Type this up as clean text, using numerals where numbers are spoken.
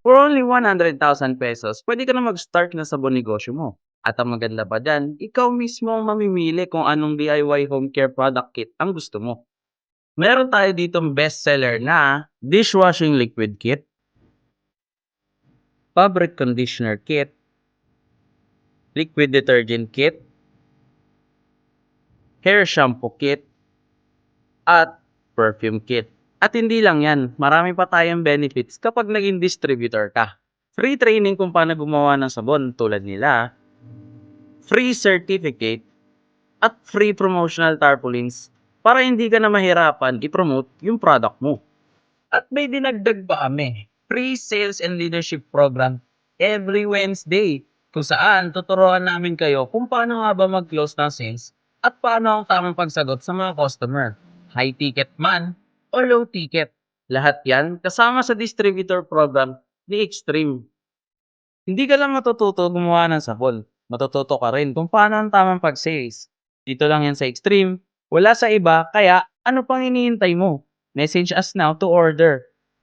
For only 100,000 pesos, pwede ka na mag-start na sabon negosyo mo. At ang maganda pa diyan, ikaw mismo ang mamimili kung anong DIY home care product kit ang gusto mo. Meron tayo ditong bestseller na dishwashing liquid kit, fabric conditioner kit, liquid detergent kit, hair shampoo kit, at perfume kit. At hindi lang yan, marami pa tayong benefits kapag naging distributor ka. Free training kung paano gumawa ng sabon tulad nila, free certificate, at free promotional tarpaulins para hindi ka na mahirapan i-promote yung product mo. At may dinagdag pa kami, free sales and leadership program every Wednesday kung saan tuturuan namin kayo kung paano nga ba mag-close ng sales at paano ang tamang pagsagot sa mga customer. High ticket man o low ticket. Lahat yan kasama sa distributor program ni Extreme. Hindi ka lang matututo gumawa ng sabon, matututo ka rin kung paano ang tamang pag-sales. Dito lang yan sa Extreme, wala sa iba, kaya ano pang hinihintay mo? Message us now to order.